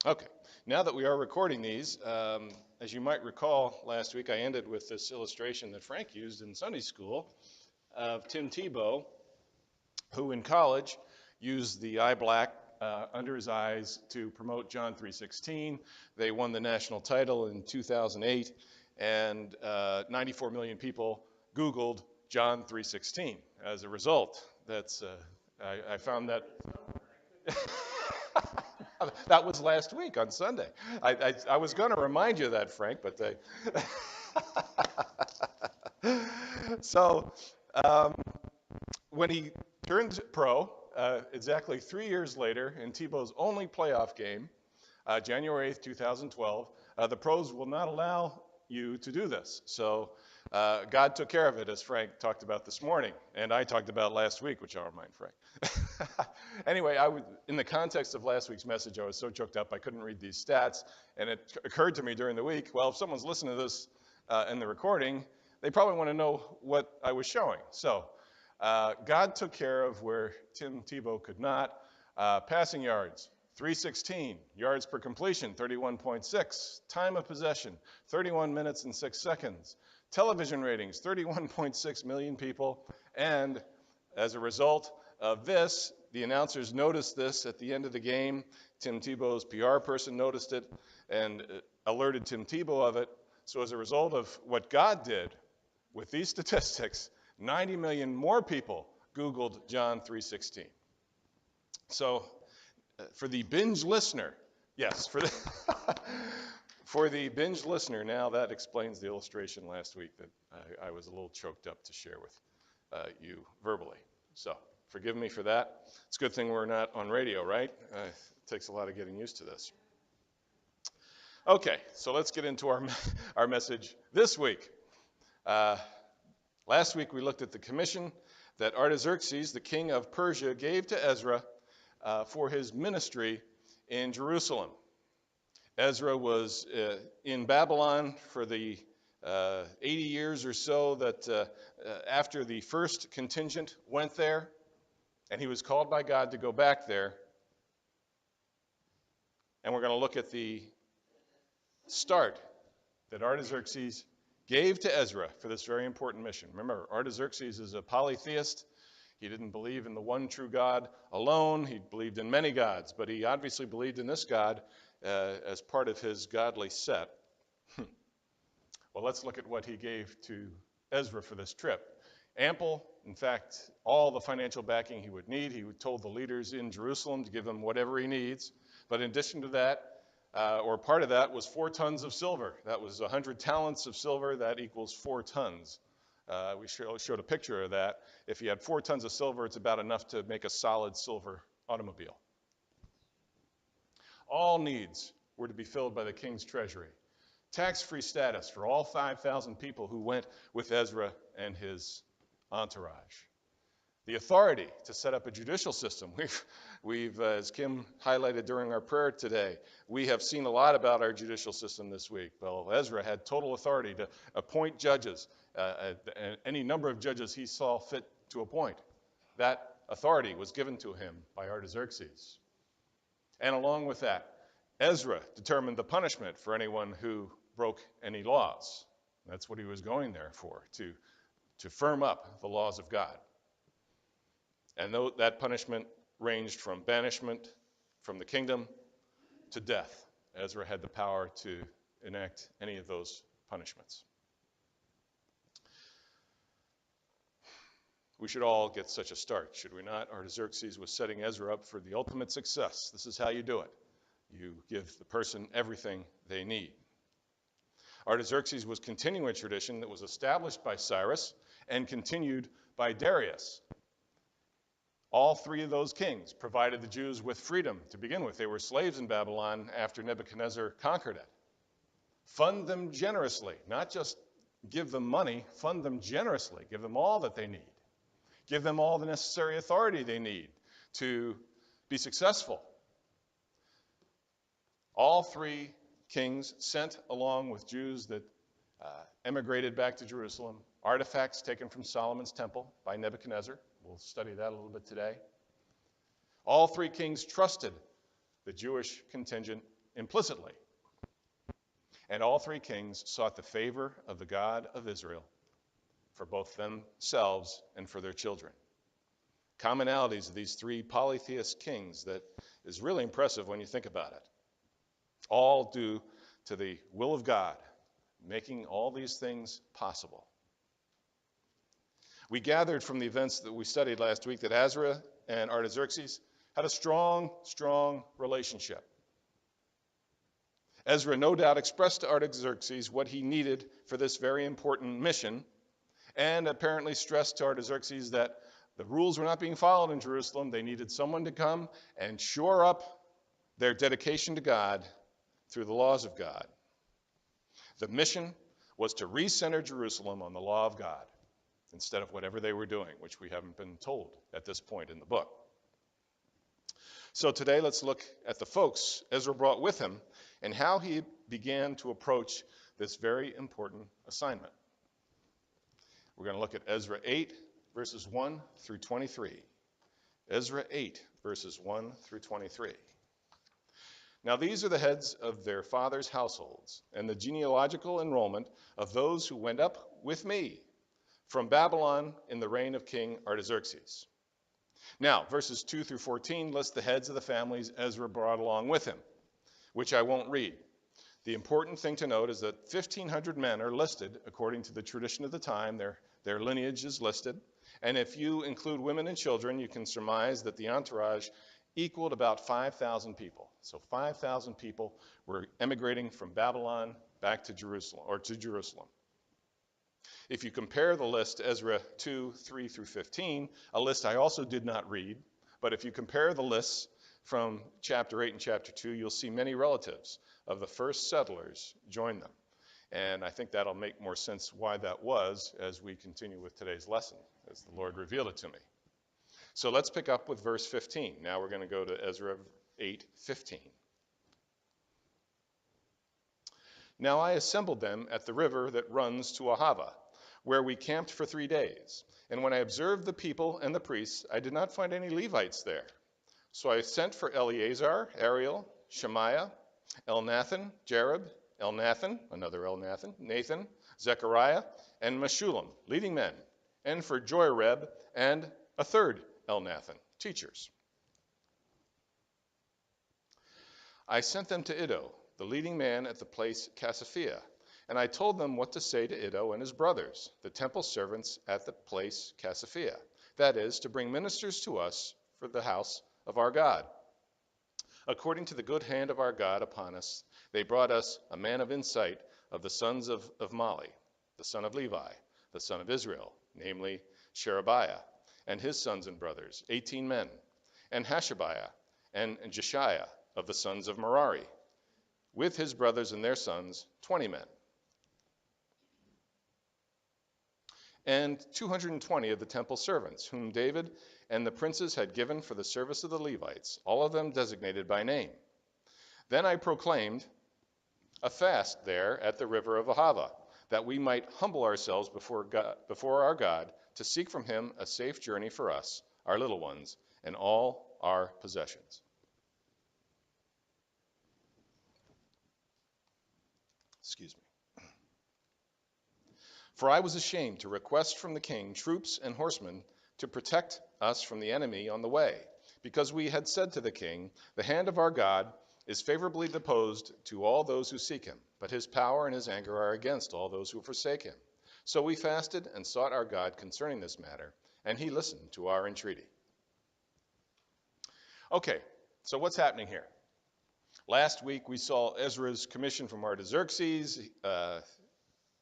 Okay, now that we are recording these, as you might recall, last week I ended with this illustration that Frank used in Sunday school of Tim Tebow, who in college used the eye black under his eyes to promote John 3:16. They won the national title in 2008, and 94 million people Googled John 3:16 as a result. I found that. That was last week on Sunday. I was going to remind you of that, Frank, but so when he turned pro, exactly 3 years later, in Tebow's only playoff game, January 8th, 2012, the pros will not allow you to do this. So God took care of it, as Frank talked about this morning, and I talked about last week, which I'll remind Frank. Anyway, in the context of last week's message, I was so choked up I couldn't read these stats, and it occurred to me during the week, well, if someone's listening to this in the recording, they probably want to know what I was showing. So God took care of where Tim Tebow could not. Passing yards, 316. Yards per completion, 31.6. Time of possession, 31 minutes and 6 seconds. Television ratings, 31.6 million people. And as a result of this, the announcers noticed this at the end of the game. Tim Tebow's PR person noticed it and alerted Tim Tebow of it. So as a result of what God did with these statistics, 90 million more people Googled John 3:16. So for the binge listener, yes, for the binge listener, now that explains the illustration last week that I was a little choked up to share with you verbally. So forgive me for that. It's a good thing we're not on radio, right? It takes a lot of getting used to this. Okay, so let's get into our message this week. Last week we looked at the commission that Artaxerxes, the king of Persia, gave to Ezra for his ministry in Jerusalem. Ezra was in Babylon for the 80 years or so that after the first contingent went there, and he was called by God to go back there. And we're going to look at the start that Artaxerxes gave to Ezra for this very important mission. Remember, Artaxerxes is a polytheist. He didn't believe in the one true God alone. He believed in many gods, but he obviously believed in this God as part of his godly set. Well, let's look at what he gave to Ezra for this trip. Ample, in fact, all the financial backing he would need. He told the leaders in Jerusalem to give him whatever he needs. But in addition to that, or part of that was 4 tons of silver. That was 100 talents of silver. That equals 4 tons. We showed a picture of that. If you had 4 tons of silver, it's about enough to make a solid silver automobile. All needs were to be filled by the king's treasury. Tax-free status for all 5,000 people who went with Ezra and his entourage. The authority to set up a judicial system. We've, as Kim highlighted during our prayer today, we have seen a lot about our judicial system this week. Well, Ezra had total authority to appoint judges, any number of judges he saw fit to appoint. That authority was given to him by Artaxerxes. And along with that, Ezra determined the punishment for anyone who broke any laws. That's what he was going there for, to firm up the laws of God. And that punishment ranged from banishment from the kingdom to death. Ezra had the power to enact any of those punishments. We should all get such a start, should we not? Artaxerxes was setting Ezra up for the ultimate success. This is how you do it. You give the person everything they need. Artaxerxes was continuing a tradition that was established by Cyrus and continued by Darius. All 3 of those kings provided the Jews with freedom to begin with. They were slaves in Babylon after Nebuchadnezzar conquered it. Fund them generously, not just give them money, fund them generously. Give them all that they need. Give them all the necessary authority they need to be successful. All 3 kings sent along with Jews that emigrated back to Jerusalem artifacts taken from Solomon's temple by Nebuchadnezzar. We'll study that a little bit today. All 3 kings trusted the Jewish contingent implicitly. And all three kings sought the favor of the God of Israel for both themselves and for their children. Commonalities of these three polytheist kings that is really impressive when you think about it. All due to the will of God, making all these things possible. We gathered from the events that we studied last week that Ezra and Artaxerxes had a strong, strong relationship. Ezra no doubt expressed to Artaxerxes what he needed for this very important mission, and apparently stressed to Artaxerxes that the rules were not being followed in Jerusalem. They needed someone to come and shore up their dedication to God through the laws of God. The mission was to recenter Jerusalem on the law of God instead of whatever they were doing, which we haven't been told at this point in the book. So today let's look at the folks Ezra brought with him and how he began to approach this very important assignment. We're going to look at Ezra 8, verses 1 through 23. Ezra 8, verses 1 through 23. Now these are the heads of their fathers' households, and the genealogical enrollment of those who went up with me from Babylon in the reign of King Artaxerxes. Now, verses 2 through 14 list the heads of the families Ezra brought along with him, which I won't read. The important thing to note is that 1,500 men are listed according to the tradition of the time. Their lineage is listed. And if you include women and children, you can surmise that the entourage equaled about 5,000 people. So 5,000 people were emigrating from Babylon back to Jerusalem, or to Jerusalem. If you compare the list, Ezra 2, 3 through 15, a list I also did not read, but if you compare the lists from chapter 8 and chapter 2, you'll see many relatives of the first settlers join them. And I think that'll make more sense why that was as we continue with today's lesson, as the Lord revealed it to me. So let's pick up with verse 15. Now we're going to go to Ezra 8:15. Now I assembled them at the river that runs to Ahava, where we camped for 3 days. And when I observed the people and the priests, I did not find any Levites there. So I sent for Eleazar, Ariel, Shemaiah, Elnathan, Jarib, Elnathan, another Elnathan, Nathan, Zechariah, and Meshullam, leading men, and for Joarib and a third Elnathan, teachers. I sent them to Iddo, the leading man at the place Cassiphia, and I told them what to say to Iddo and his brothers, the temple servants at the place Cassiphia, that is, to bring ministers to us for the house of our God. According to the good hand of our God upon us, they brought us a man of insight of the sons of Mali, the son of Levi, the son of Israel, namely Sherebiah, and his sons and brothers, 18 men, and Hashabiah and Jeshiah of the sons of Merari, with his brothers and their sons, 20 men. And 220 of the temple servants, whom David and the princes had given for the service of the Levites, all of them designated by name. Then I proclaimed a fast there at the river of Ahava, that we might humble ourselves before our God, to seek from him a safe journey for us, our little ones, and all our possessions. Excuse me. For I was ashamed to request from the king troops and horsemen to protect us from the enemy on the way, because we had said to the king, the hand of our God is favorably disposed to all those who seek him, but his power and his anger are against all those who forsake him. So we fasted and sought our God concerning this matter, and he listened to our entreaty. Okay, so what's happening here? Last week we saw Ezra's commission from Artaxerxes,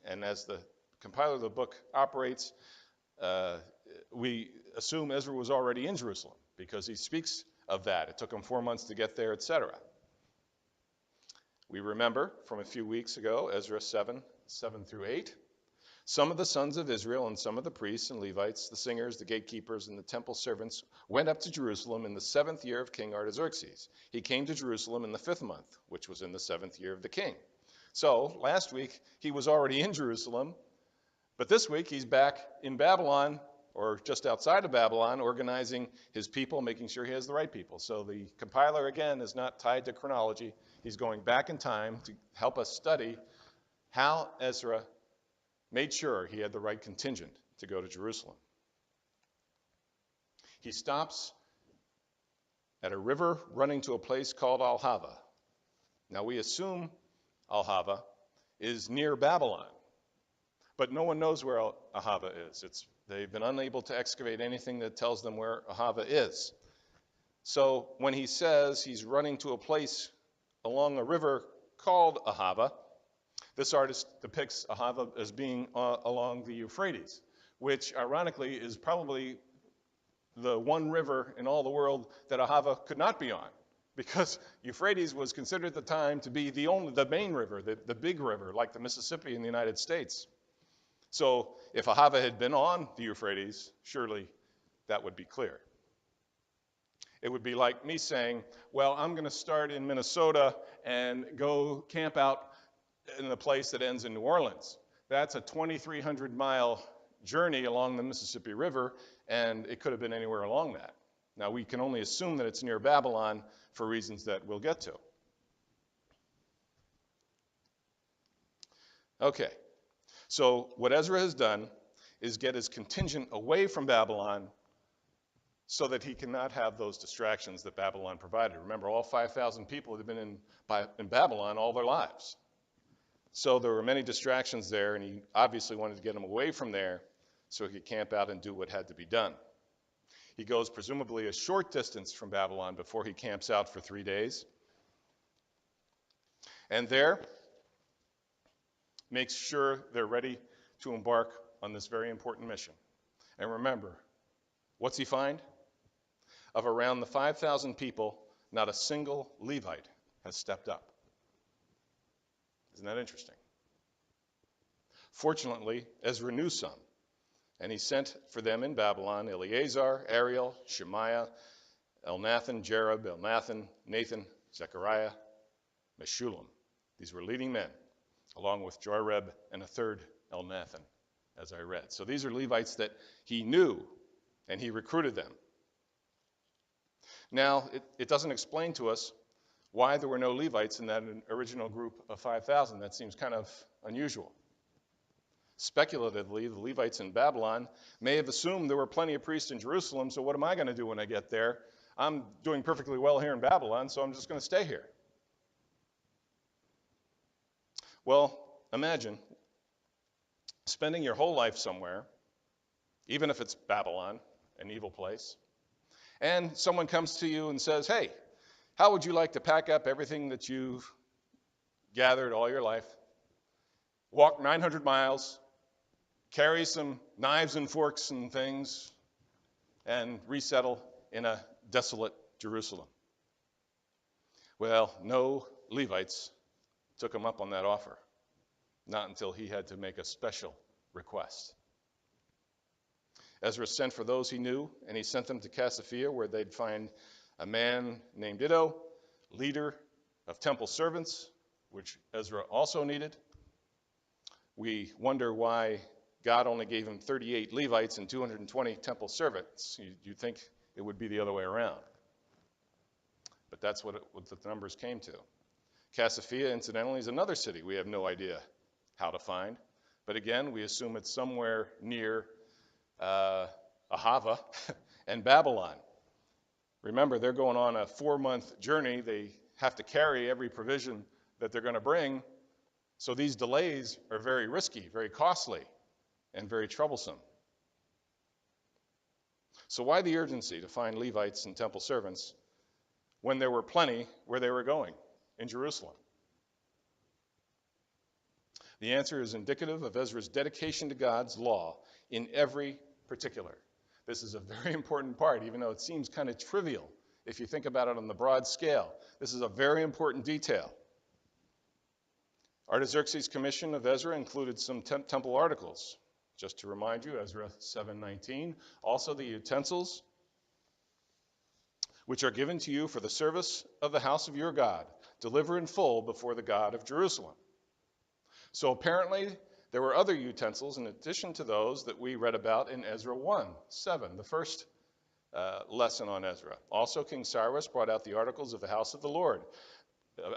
and as the compiler of the book operates, we assume Ezra was already in Jerusalem because he speaks of that. It took him 4 months to get there, etc. We remember from a few weeks ago, Ezra 7 through 8, some of the sons of Israel and some of the priests and Levites, the singers, the gatekeepers, and the temple servants went up to Jerusalem in the 7th year of King Artaxerxes. He came to Jerusalem in the 5th month, which was in the 7th year of the king. So last week he was already in Jerusalem, but this week he's back in Babylon or just outside of Babylon, organizing his people, making sure he has the right people. So the compiler, again, is not tied to chronology. He's going back in time to help us study how Ezra made sure he had the right contingent to go to Jerusalem. He stops at a river running to a place called Al-Hava. Now we assume Al-Hava is near Babylon, but no one knows where Al-Hava is. They've been unable to excavate anything that tells them where Ahava is. So when he says he's running to a place along a river called Ahava, this artist depicts Ahava as being along the Euphrates, which ironically is probably the one river in all the world that Ahava could not be on, because Euphrates was considered at the time to be the main river, the big river, like the Mississippi in the United States. So if Ahava had been on the Euphrates, surely that would be clear. It would be like me saying, well, I'm going to start in Minnesota and go camp out in a place that ends in New Orleans. That's a 2,300-mile journey along the Mississippi River, and it could have been anywhere along that. Now, we can only assume that it's near Babylon for reasons that we'll get to. Okay, so what Ezra has done is get his contingent away from Babylon so that he cannot have those distractions that Babylon provided. Remember, all 5,000 people had been in Babylon all their lives. So there were many distractions there, and he obviously wanted to get them away from there so he could camp out and do what had to be done. He goes presumably a short distance from Babylon before he camps out for 3 days. And there makes sure they're ready to embark on this very important mission. And remember, what's he find? Of around the 5,000 people, not a single Levite has stepped up. Isn't that interesting? Fortunately, Ezra knew some, and he sent for them in Babylon Eleazar, Ariel, Shemaiah, Elnathan, Jerub, Elnathan, Nathan, Zechariah, Meshullam. These were leading men, along with Joareb and a third Elnathan, as I read. So these are Levites that he knew, and he recruited them. Now, it doesn't explain to us why there were no Levites in that original group of 5,000. That seems kind of unusual. Speculatively, the Levites in Babylon may have assumed there were plenty of priests in Jerusalem, so what am I going to do when I get there? I'm doing perfectly well here in Babylon, so I'm just going to stay here. Well, imagine spending your whole life somewhere, even if it's Babylon, an evil place, and someone comes to you and says, hey, how would you like to pack up everything that you've gathered all your life, walk 900 miles, carry some knives and forks and things, and resettle in a desolate Jerusalem? Well, no Levites took him up on that offer, not until he had to make a special request. Ezra sent for those he knew, and he sent them to Casaphia, where they'd find a man named Iddo, leader of temple servants, which Ezra also needed. We wonder why God only gave him 38 Levites and 220 temple servants. You'd think it would be the other way around. But that's what the numbers came to. Casaphia, incidentally, is another city we have no idea how to find. But again, we assume it's somewhere near Ahava and Babylon. Remember, they're going on a 4-month journey. They have to carry every provision that they're going to bring. So these delays are very risky, very costly, and very troublesome. So why the urgency to find Levites and temple servants when there were plenty where they were going, in Jerusalem? The answer is indicative of Ezra's dedication to God's law in every particular. This is a very important part, even though it seems kind of trivial if you think about it on the broad scale. This is a very important detail. Artaxerxes' commission of Ezra included some temple articles. Just to remind you, Ezra 7:19, also the utensils which are given to you for the service of the house of your God, deliver in full before the God of Jerusalem. So apparently There were other utensils in addition to those that we read about in Ezra 1:7, the first lesson on Ezra. Also, King Cyrus brought out the articles of the house of the Lord,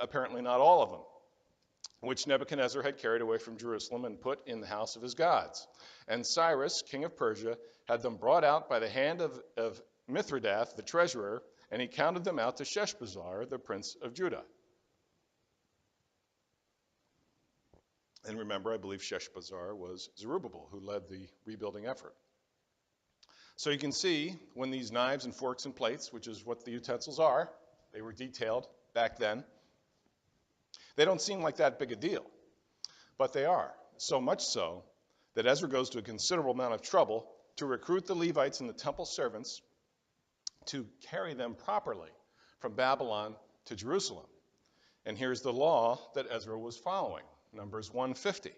apparently not all of them, which Nebuchadnezzar had carried away from Jerusalem and put in the house of his gods. And Cyrus, king of Persia, had them brought out by the hand of Mithridath, the treasurer, and he counted them out to Sheshbazzar, the prince of Judah. And remember, I believe Sheshbazzar was Zerubbabel, who led the rebuilding effort. So you can see when these knives and forks and plates, which is what the utensils are, they were detailed back then, they don't seem like that big a deal, but they are. So much so that Ezra goes to a considerable amount of trouble to recruit the Levites and the temple servants to carry them properly from Babylon to Jerusalem. And here's the law that Ezra was following, Numbers 150.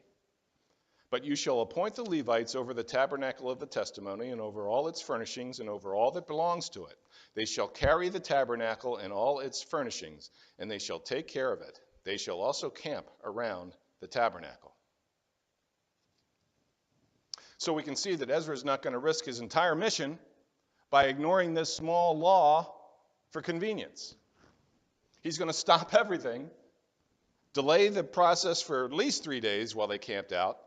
But you shall appoint the Levites over the tabernacle of the testimony and over all its furnishings and over all that belongs to it. They shall carry the tabernacle and all its furnishings, and they shall take care of it. They shall also camp around the tabernacle. So we can see that Ezra is not going to risk his entire mission by ignoring this small law for convenience. He's going to stop everything, delay the process for at least 3 days while they camped out,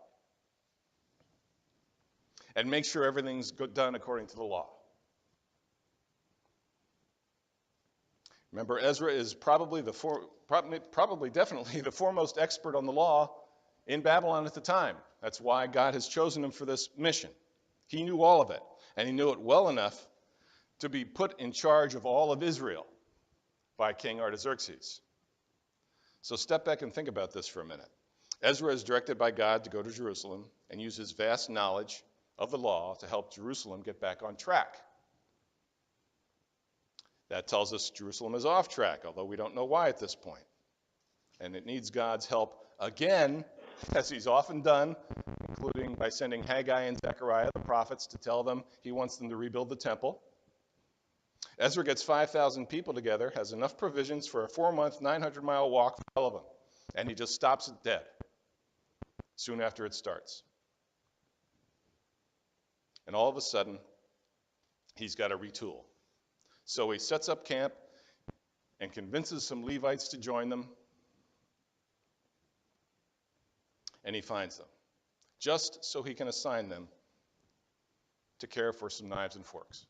and make sure everything's done according to the law. Remember, Ezra is definitely the foremost expert on the law in Babylon at the time. That's why God has chosen him for this mission. He knew all of it, and he knew it well enough to be put in charge of all of Israel by King Artaxerxes. So step back and think about this for a minute. Ezra is directed by God to go to Jerusalem and use his vast knowledge of the law to help Jerusalem get back on track. That tells us Jerusalem is off track, although we don't know why at this point. And it needs God's help again, as he's often done, including by sending Haggai and Zechariah, the prophets, to tell them he wants them to rebuild the temple. Ezra gets 5,000 people together, has enough provisions for a 4-month, 900-mile walk for all of them, and he just stops it dead soon after it starts. And all of a sudden, he's got to retool. So he sets up camp and convinces some Levites to join them, and he finds them, just so he can assign them to care for some knives and forks.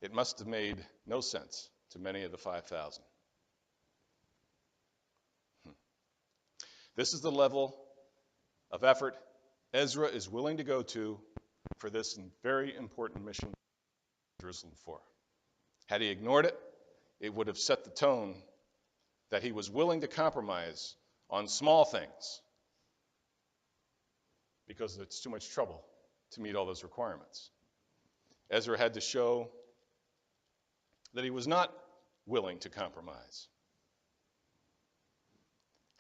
It must have made no sense to many of the 5,000. This is the level of effort Ezra is willing to go to for this very important mission Jerusalem for. Had he ignored it, it would have set the tone that he was willing to compromise on small things because it's too much trouble to meet all those requirements. Ezra had to show that he was not willing to compromise.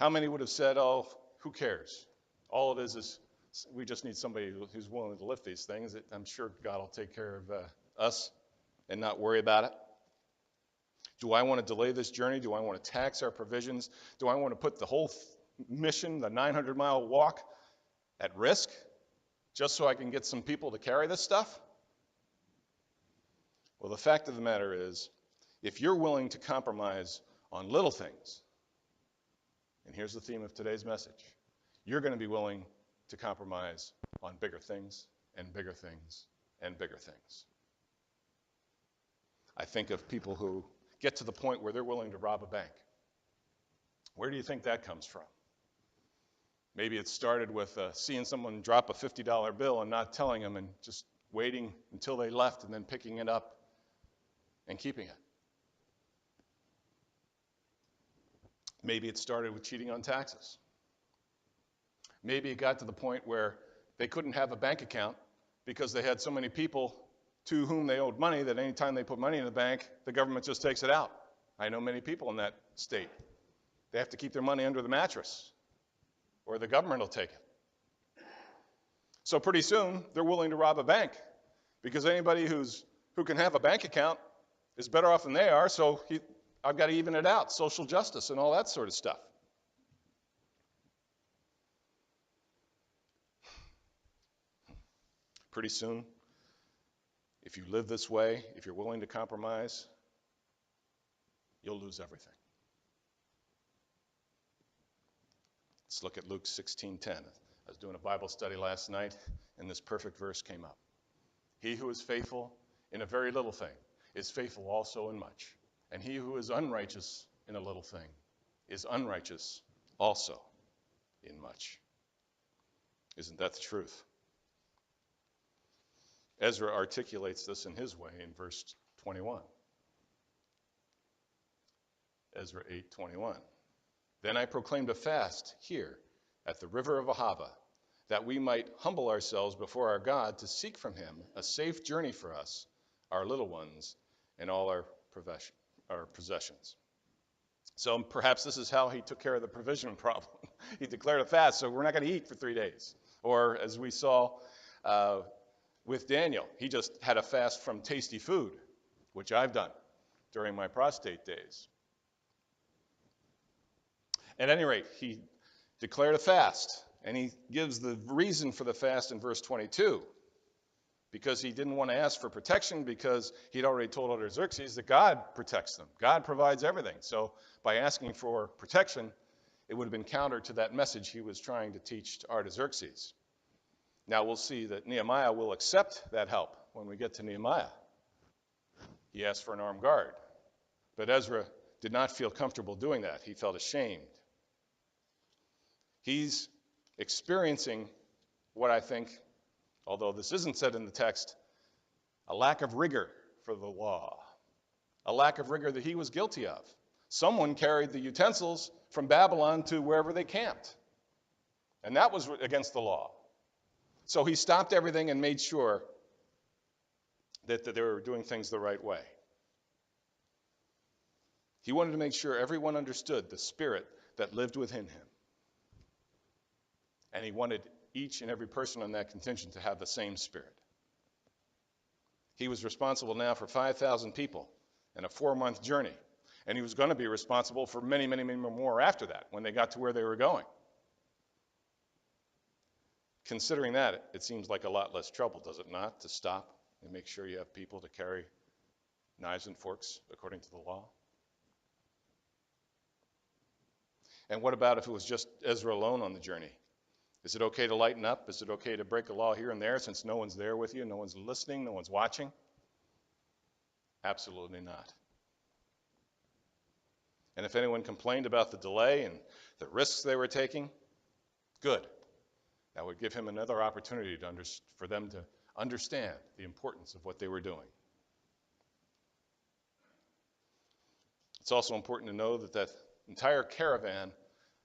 How many would have said, oh, who cares? All it is we just need somebody who's willing to lift these things. I'm sure God will take care of us and not worry about it. Do I want to delay this journey? Do I want to tax our provisions? Do I want to put the whole mission, the 900-mile walk, at risk just so I can get some people to carry this stuff? Well, the fact of the matter is, if you're willing to compromise on little things, and here's the theme of today's message, you're going to be willing to compromise on bigger things and bigger things and bigger things. I think of people who get to the point where they're willing to rob a bank. Where do you think that comes from? Maybe it started with seeing someone drop a $50 bill and not telling them and just waiting until they left and then picking it up and keeping it. Maybe it started with cheating on taxes. Maybe it got to the point where they couldn't have a bank account because they had so many people to whom they owed money that anytime they put money in the bank, the government just takes it out. I know many people in that state. They have to keep their money under the mattress or the government will take it. So pretty soon, they're willing to rob a bank because anybody who can have a bank account is better off than they are, so I've got to even it out, social justice and all that sort of stuff. pretty soon, if you live this way, if you're willing to compromise, you'll lose everything. Let's look at Luke 16:10. I was doing a Bible study last night, and this perfect verse came up. He who is faithful in a very little thing is faithful also in much. And he who is unrighteous in a little thing is unrighteous also in much. Isn't that the truth? Ezra articulates this in his way in verse 21. Ezra 8:21. Then I proclaimed a fast here at the river of Ahava, that we might humble ourselves before our God to seek from him a safe journey for us, our little ones, and all our possessions. So perhaps this is how he took care of the provision problem. He declared a fast, so we're not going to eat for 3 days. Or as we saw with Daniel, he just had a fast from tasty food, which I've done during my prostate days. At any rate, he declared a fast, and he gives the reason for the fast in verse 22, because he didn't want to ask for protection, because he'd already told Artaxerxes that God protects them. God provides everything. So by asking for protection, it would have been counter to that message he was trying to teach to Artaxerxes. Now we'll see that Nehemiah will accept that help when we get to Nehemiah. He asked for an armed guard, but Ezra did not feel comfortable doing that. He felt ashamed. He's experiencing what I think, although this isn't said in the text, a lack of rigor for the law, a lack of rigor that he was guilty of. Someone carried the utensils from Babylon to wherever they camped, and that was against the law. So he stopped everything and made sure that they were doing things the right way. He wanted to make sure everyone understood the spirit that lived within him. And he wanted each and every person on that contingent to have the same spirit. He was responsible now for 5,000 people and a 4-month journey. And he was going to be responsible for many, many, many more after that when they got to where they were going. Considering that, it seems like a lot less trouble, does it not, to stop and make sure you have people to carry knives and forks according to the law? And what about if it was just Ezra alone on the journey? Is it okay to lighten up? Is it okay to break a law here and there since no one's there with you, no one's listening, no one's watching? Absolutely not. And if anyone complained about the delay and the risks they were taking, good. That would give him another opportunity for them to understand the importance of what they were doing. It's also important to know that that entire caravan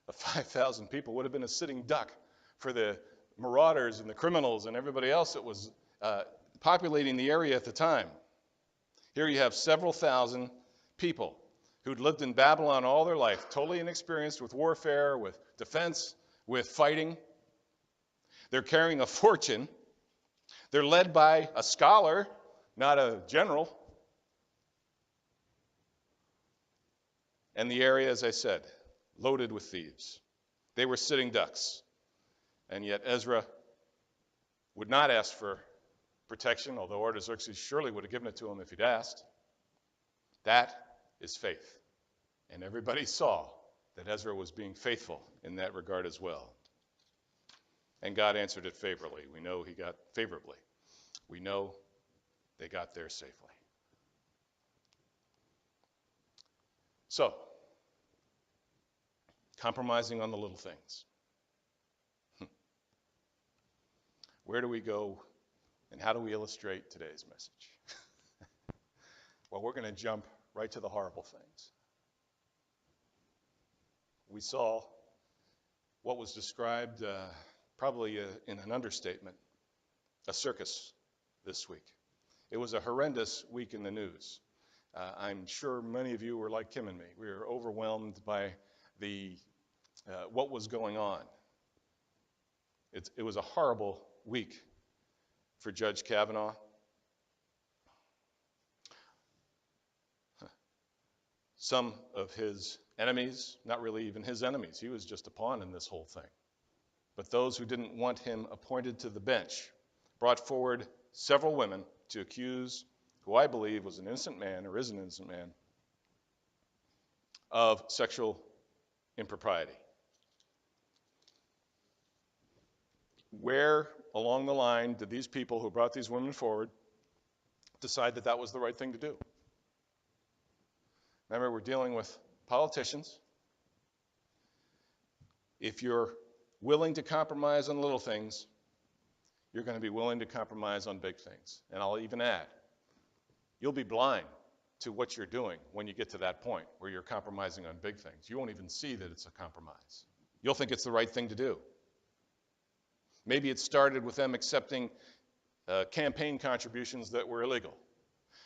of 5,000 people would have been a sitting duck for the marauders and the criminals and everybody else that was populating the area at the time. Here you have several thousand people who'd lived in Babylon all their life, totally inexperienced with warfare, with defense, with fighting. They're carrying a fortune. They're led by a scholar, not a general. And the area, as I said, loaded with thieves. They were sitting ducks. And yet Ezra would not ask for protection, although Artaxerxes surely would have given it to him if he'd asked. That is faith. And everybody saw that Ezra was being faithful in that regard as well. And God answered it favorably. We know he got favorably. We know they got there safely. So, compromising on the little things. Where do we go and how do we illustrate today's message? Well, we're going to jump right to the horrible things. We saw what was described, probably in an understatement, a circus this week. It was a horrendous week in the news. I'm sure many of you were like Kim and me. We were overwhelmed by what was going on. It was a horrible week for Judge Kavanaugh. Some of his enemies, not really even his enemies, he was just a pawn in this whole thing. But those who didn't want him appointed to the bench brought forward several women to accuse who I believe was an innocent man, or is an innocent man, of sexual impropriety. Where along the line did these people who brought these women forward decide that that was the right thing to do? Remember, we're dealing with politicians. If you're willing to compromise on little things, you're going to be willing to compromise on big things. And I'll even add, you'll be blind to what you're doing when you get to that point where you're compromising on big things. You won't even see that it's a compromise. You'll think it's the right thing to do. Maybe it started with them accepting campaign contributions that were illegal.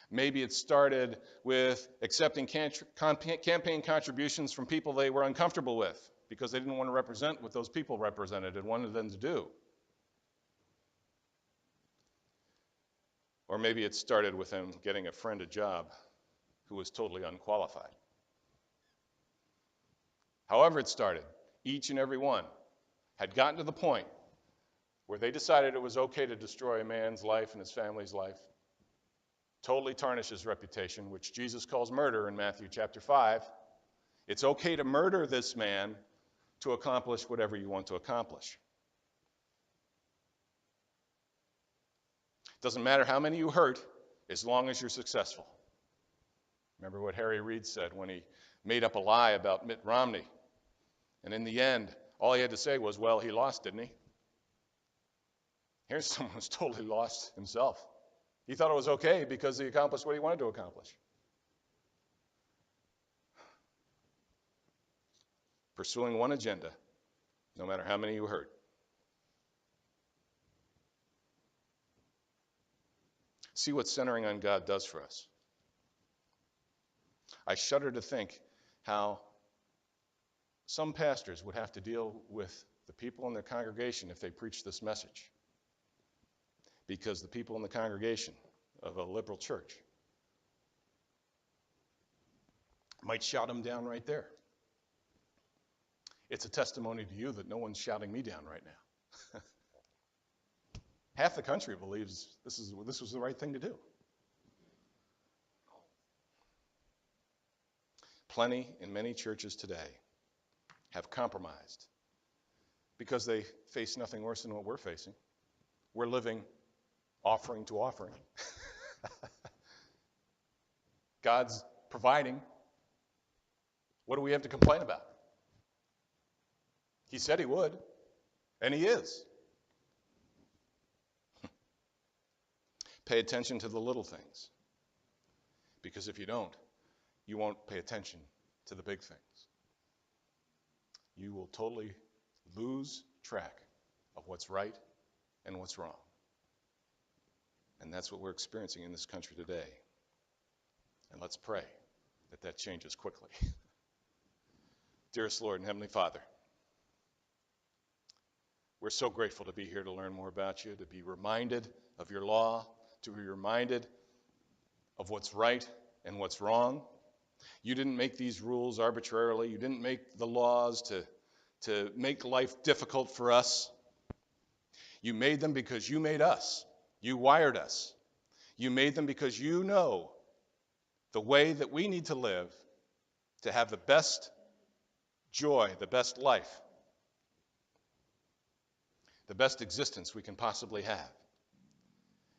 Maybe it started with accepting campaign contributions from people they were uncomfortable with because they didn't want to represent what those people represented and wanted them to do. Or maybe it started with them getting a friend a job who was totally unqualified. However it started, each and every one had gotten to the point where they decided it was okay to destroy a man's life and his family's life, totally tarnish his reputation, which Jesus calls murder in Matthew chapter 5. It's okay to murder this man to accomplish whatever you want to accomplish. Doesn't matter how many you hurt, as long as you're successful. Remember what Harry Reid said when he made up a lie about Mitt Romney. And in the end, all he had to say was, well, he lost, didn't he? Here's someone who's totally lost himself. He thought it was okay because he accomplished what he wanted to accomplish. Pursuing one agenda, no matter how many you hurt. See what centering on God does for us. I shudder to think how some pastors would have to deal with the people in their congregation if they preached this message. Because the people in the congregation of a liberal church might shout them down right there. It's a testimony to you that no one's shouting me down right now. Half the country believes this was the right thing to do. Plenty in many churches today have compromised because they face nothing worse than what we're facing. We're living offering to offering. God's providing. What do we have to complain about? He said he would, and he is. Pay attention to the little things, because if you don't, you won't pay attention to the big things. You will totally lose track of what's right and what's wrong. And that's what we're experiencing in this country today. And let's pray that that changes quickly. Dearest Lord and Heavenly Father, we're so grateful to be here to learn more about you, to be reminded of your law, to be reminded of what's right and what's wrong. You didn't make these rules arbitrarily. You didn't make the laws to make life difficult for us. You made them because you made us. You wired us. You made them because you know the way that we need to live to have the best joy, the best life, the best existence we can possibly have.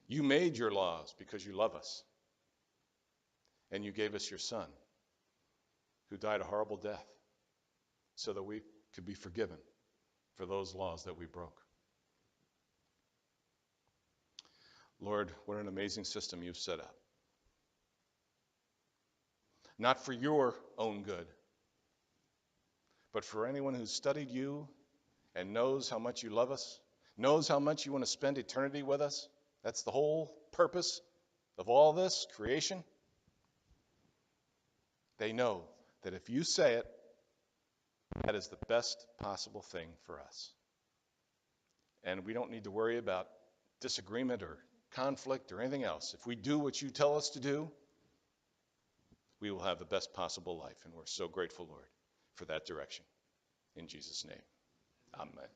You made your laws because you love us. And you gave us your Son, who died a horrible death so that we could be forgiven for those laws that we broke. Lord, what an amazing system you've set up. Not for your own good, but for anyone who's studied you and knows how much you love us, knows how much you want to spend eternity with us. That's the whole purpose of all this creation. They know that if you say it, that is the best possible thing for us. And we don't need to worry about disagreement or conflict or anything else. If we do what you tell us to do, we will have the best possible life. And we're so grateful, Lord, for that direction. In Jesus' name, amen.